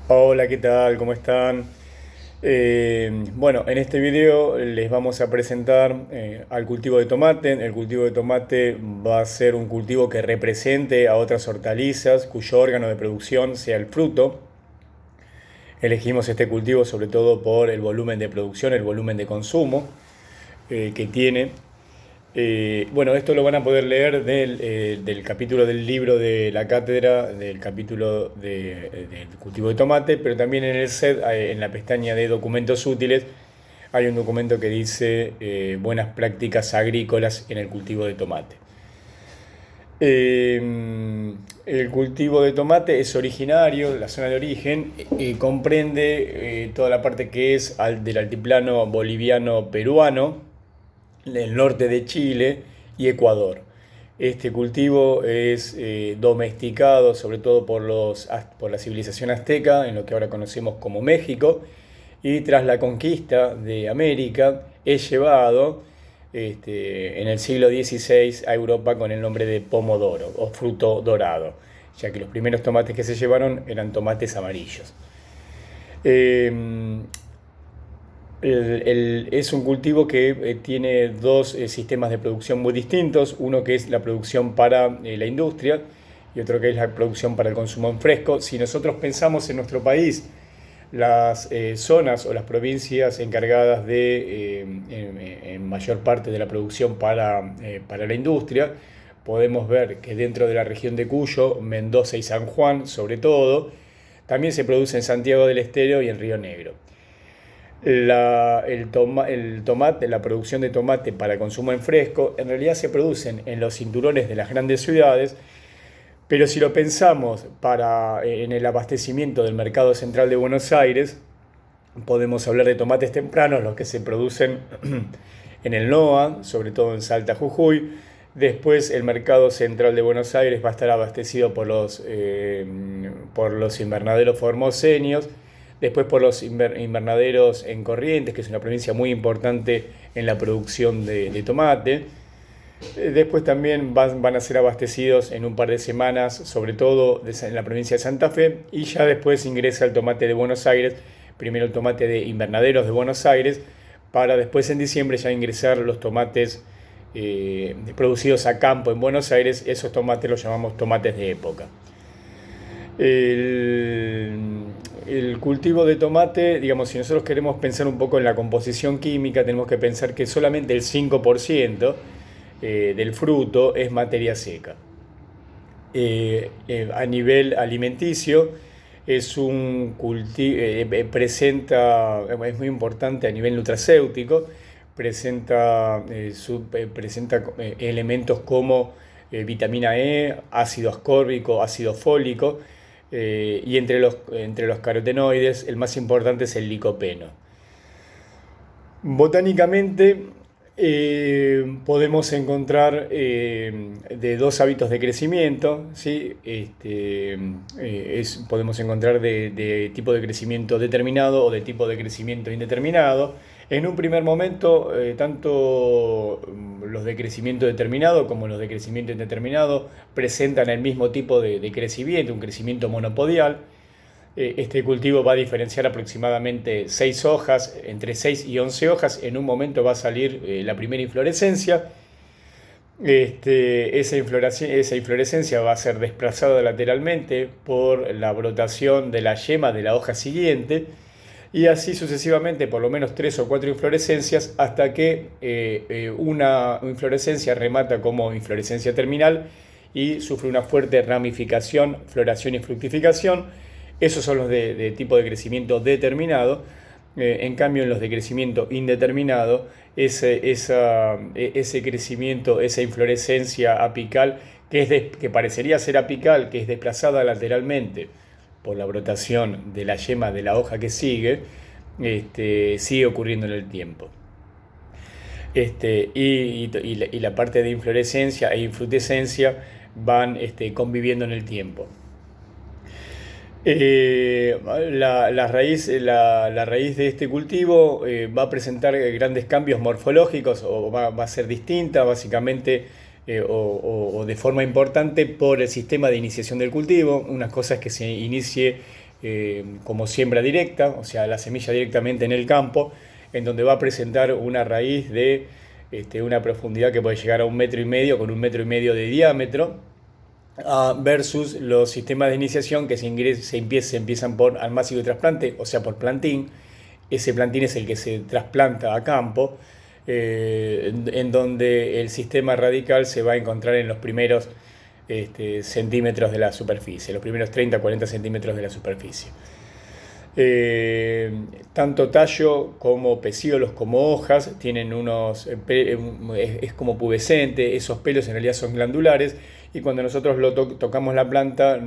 Hola, ¿qué tal? ¿Cómo están? Bueno, en este video les vamos a presentar al cultivo de tomate. El cultivo de tomate va a ser un cultivo que represente a otras hortalizas cuyo órgano de producción sea el fruto. Elegimos este cultivo sobre todo por el volumen de producción, el volumen de consumo que tiene. Bueno, esto lo van a poder leer del capítulo del libro de la cátedra, del capítulo del cultivo de tomate, pero también en el set, en la pestaña de documentos útiles, hay un documento que dice buenas prácticas agrícolas en el cultivo de tomate. El cultivo de tomate es originario, la zona de origen, comprende toda la parte que es del altiplano boliviano-peruano, el norte de Chile y Ecuador. Este cultivo es domesticado sobre todo por la civilización azteca, en lo que ahora conocemos como México, y tras la conquista de América es llevado en el siglo XVI a Europa con el nombre de pomodoro o fruto dorado, ya que los primeros tomates que se llevaron eran tomates amarillos. Eh, es un cultivo que tiene dos sistemas de producción muy distintos, uno que es la producción para la industria y otro que es la producción para el consumo en fresco. Si nosotros pensamos en nuestro país, las zonas o las provincias encargadas de en mayor parte de la producción para la industria, podemos ver que dentro de la región de Cuyo, Mendoza y San Juan sobre todo, también se produce en Santiago del Estero y en Río Negro. El tomate, la producción de tomate para consumo en fresco, en realidad se producen en los cinturones de las grandes ciudades, pero si lo pensamos en el abastecimiento del mercado central de Buenos Aires, podemos hablar de tomates tempranos, los que se producen en el NOA, sobre todo en Salta, Jujuy. Después el mercado central de Buenos Aires va a estar abastecido por los invernaderos formoseños, después por los invernaderos en Corrientes, que es una provincia muy importante en la producción de tomate. Después también van a ser abastecidos en un par de semanas, sobre todo en la provincia de Santa Fe, y ya después ingresa el tomate de Buenos Aires, primero el tomate de invernaderos de Buenos Aires, para después en diciembre ya ingresar los tomates producidos a campo en Buenos Aires. Esos tomates los llamamos tomates de época. El, el cultivo de tomate, digamos, si nosotros queremos pensar un poco en la composición química, tenemos que pensar que solamente el 5% del fruto es materia seca. A nivel alimenticio es es muy importante a nivel nutracéutico, presenta elementos como vitamina E, ácido ascórbico, ácido fólico, y entre los carotenoides el más importante es el licopeno. Botánicamente podemos encontrar de dos hábitos de crecimiento, ¿sí? Podemos encontrar de tipo de crecimiento determinado o de tipo de crecimiento indeterminado. En un primer momento, tanto los de crecimiento determinado como los de crecimiento indeterminado presentan el mismo tipo de crecimiento, un crecimiento monopodial. Este cultivo va a diferenciar aproximadamente 6 hojas, entre 6 y 11 hojas. En un momento va a salir la primera inflorescencia. Esa inflorescencia va a ser desplazada lateralmente por la brotación de la yema de la hoja siguiente, y así sucesivamente por lo menos 3 o 4 inflorescencias hasta que una inflorescencia remata como inflorescencia terminal y sufre una fuerte ramificación, floración y fructificación. Esos son los de tipo de crecimiento determinado. En cambio, en los de crecimiento indeterminado, ese crecimiento, esa inflorescencia apical, que parecería ser apical, que es desplazada lateralmente por la brotación de la yema de la hoja que sigue, sigue ocurriendo en el tiempo. Y la parte de inflorescencia e infrutescencia van conviviendo en el tiempo. La raíz de este cultivo va a presentar grandes cambios morfológicos o va a ser distinta básicamente o de forma importante por el sistema de iniciación del cultivo. Una cosa es que se inicie como siembra directa, o sea, la semilla directamente en el campo, en donde va a presentar una raíz de una profundidad que puede llegar a 1,5 metros con 1,5 metros de diámetro, versus los sistemas de iniciación que se empiezan por almácigo y trasplante, o sea, por plantín. Ese plantín es el que se trasplanta a campo, en donde el sistema radical se va a encontrar en los primeros centímetros de la superficie, los primeros 30-40 centímetros de la superficie. Tanto tallo como pecíolos como hojas tienen es como pubescente, esos pelos en realidad son glandulares, y cuando nosotros tocamos la planta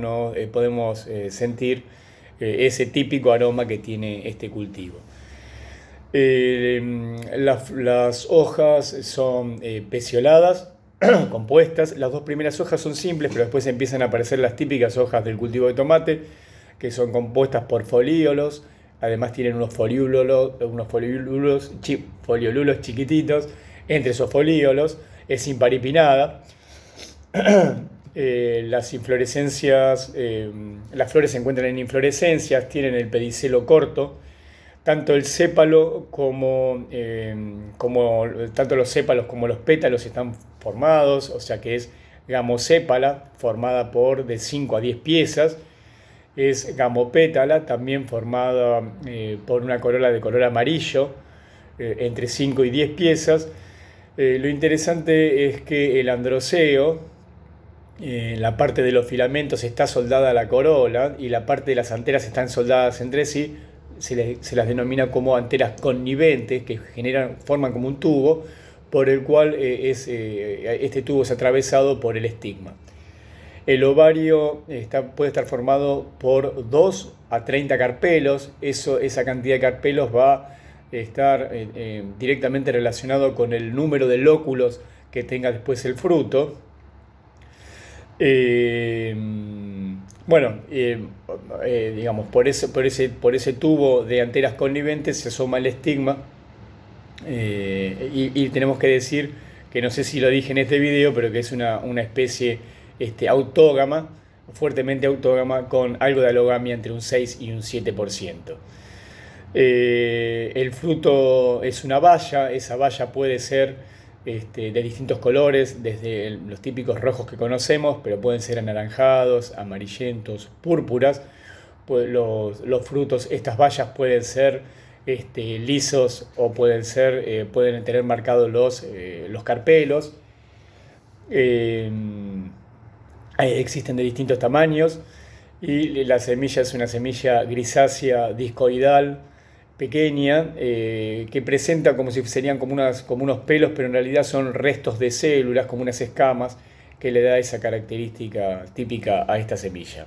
podemos sentir ese típico aroma que tiene este cultivo. Las hojas son pecioladas, compuestas. Las dos primeras hojas son simples, pero después empiezan a aparecer las típicas hojas del cultivo de tomate, que son compuestas por folíolos. Además tienen unos foliolulos chiquititos. Entre esos folíolos es imparipinada. Las inflorescencias, las flores se encuentran en inflorescencias, tienen el pedicelo corto. Tanto el sépalo tanto los sépalos como los pétalos están formados, o sea que es gamosépala, formada por de 5 a 10 piezas. Es gamopétala, también formada por una corola de color amarillo, entre 5 y 10 piezas. Lo interesante es que el androceo, la parte de los filamentos está soldada a la corola y la parte de las anteras están soldadas entre sí. Se las denomina como anteras conniventes, que forman como un tubo, por el cual este tubo es atravesado por el estigma. El ovario puede estar formado por 2 a 30 carpelos. Esa cantidad de carpelos va a estar directamente relacionado con el número de lóculos que tenga después el fruto. Digamos, por ese tubo de anteras conniventes se asoma el estigma, y tenemos que decir, que no sé si lo dije en este video, pero que es una especie autógama, fuertemente autógama, con algo de alogamia entre un 6 y un 7%. El fruto es una baya. Esa baya puede ser de distintos colores, desde los típicos rojos que conocemos, pero pueden ser anaranjados, amarillentos, púrpuras. Los frutos, estas bayas pueden ser lisos o pueden tener marcados los carpelos. Existen de distintos tamaños, y la semilla es una semilla grisácea discoidal, pequeña, que presenta como si serían como unos pelos, pero en realidad son restos de células, como unas escamas, que le da esa característica típica a esta semilla.